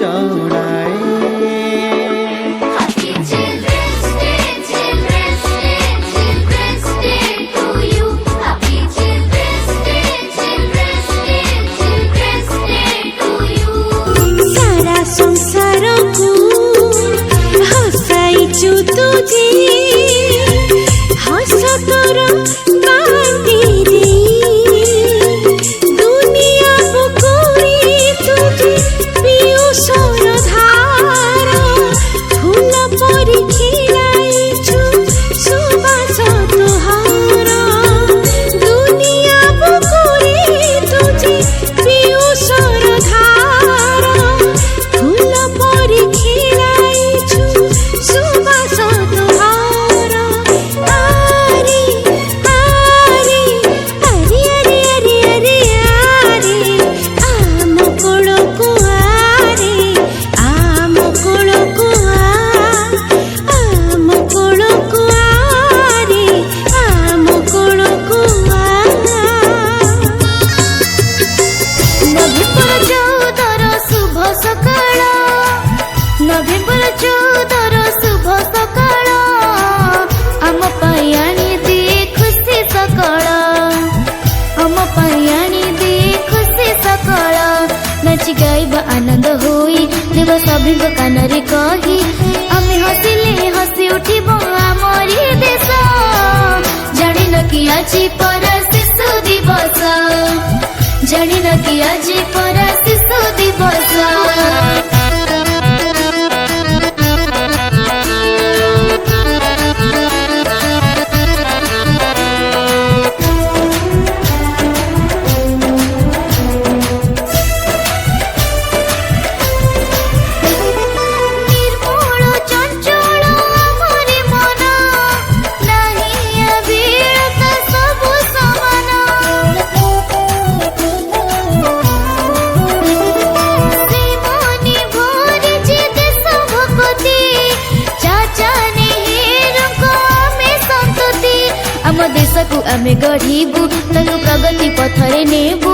जणाए। संसार को हसाइचु तुझे हस कर काटी दे दुनिया बुकुरी तुझे पियुषर धार फूल परी खिलाइछु सुबास तोहार दुनिया बुकुरी तुझे पियुषर धार फूल परी खिलाइछु सुबास तोहार आरे आरे आरे आरे आरे आरे आरे आम कोळको आरे आम कोळको आम कोळको आरे आम कोळको नभेम्बर 14 शुभ सकाळ आम पायाणी दे खुशी सकाळ आम पायाणी दे खुशी सकाळ नाची गाइबा आनंद होई देव सभी कानरे कही आमे हसिले हसी उठिब आमरी देश जानिन कि आज पर शिशु दिवस जानिन कि आज पर शिशु दिवस आमे गढ़ीबू तनु प्रगति पथरे नेबू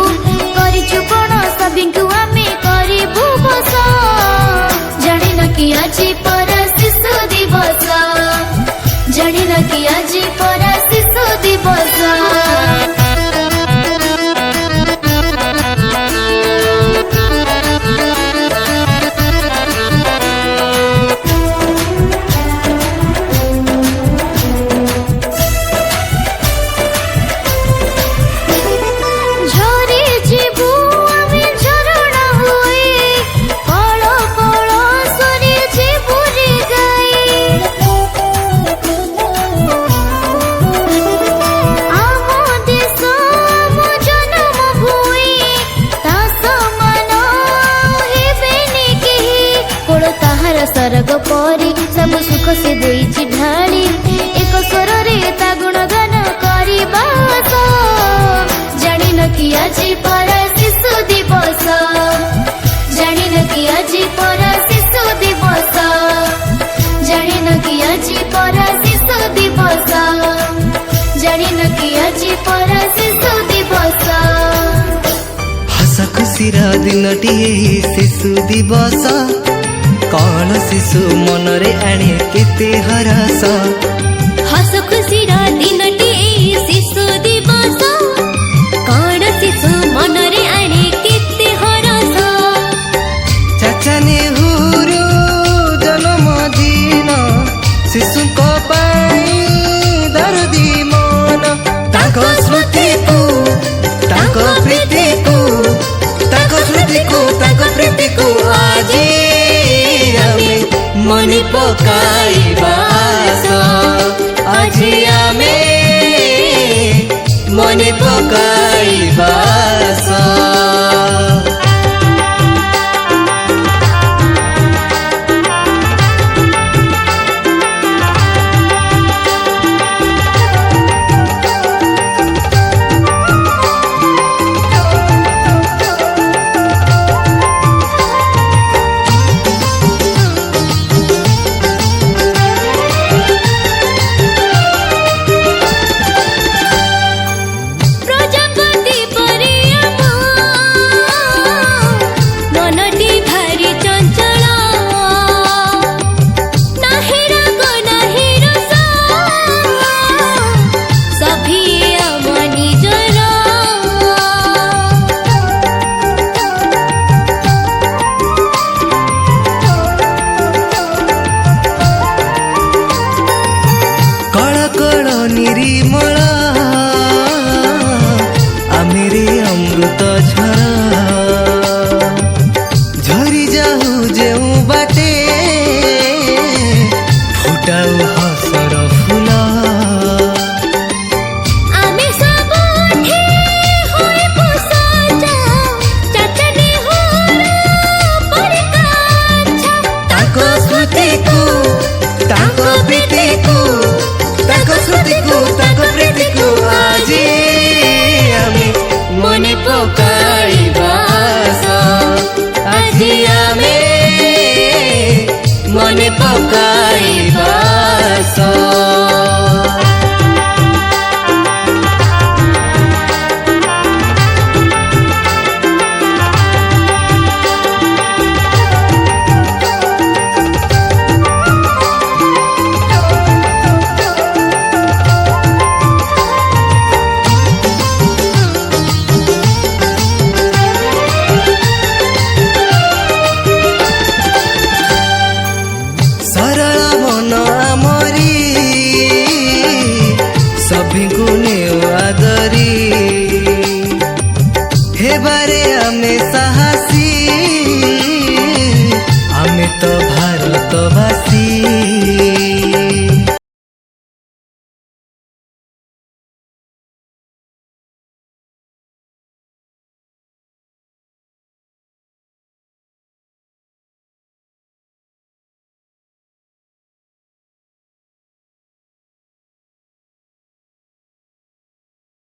करिछु कोन सबिंकु आमे करिबू बस जानिन कि आज पर शिशु दिवस जानिन कि आज पर शिशु दिवस सरग परी सब सुख से देइछि ढाली एक स्वर रे ता गुणगान करी बास जानिन कि आज पर शिशु दिवस जानिन कि आज पर शिशु दिवस जानिन कि आज पर शिशु दिवस जानिन कि आज पर शिशु दिवस हस खुशीर दिनटिए शिशु दिवस कौन शिशु मनरे आणे केते हरस हस खुशीर दिनटी शिशु दिवस कौन शिशु मनरे आणे केते हरस चाचा नेहुरु जन्मदिन शिशु को पाई दर्दी मन ताको स्मृति को ताको प्रीति को ताको स्मृति को ताको प्रीति को आजी मनी पकाइबा आज आमे मनी पकाइबा जाऊ जेऊ बाटे फुटाऊ हसर फूल आमे सबुठी होई पुसजा चचने होरा परिकाछा ताको स्मृति को ताको प्रीति को ताको स्मृति को ताको प्रीति को आजी आमे मने पकाइबा आजी आमे मने पकाइबा सरल मन आमरी सभी गुणे आदरी हेबारे आमे साहसी आमे तो भारतवासी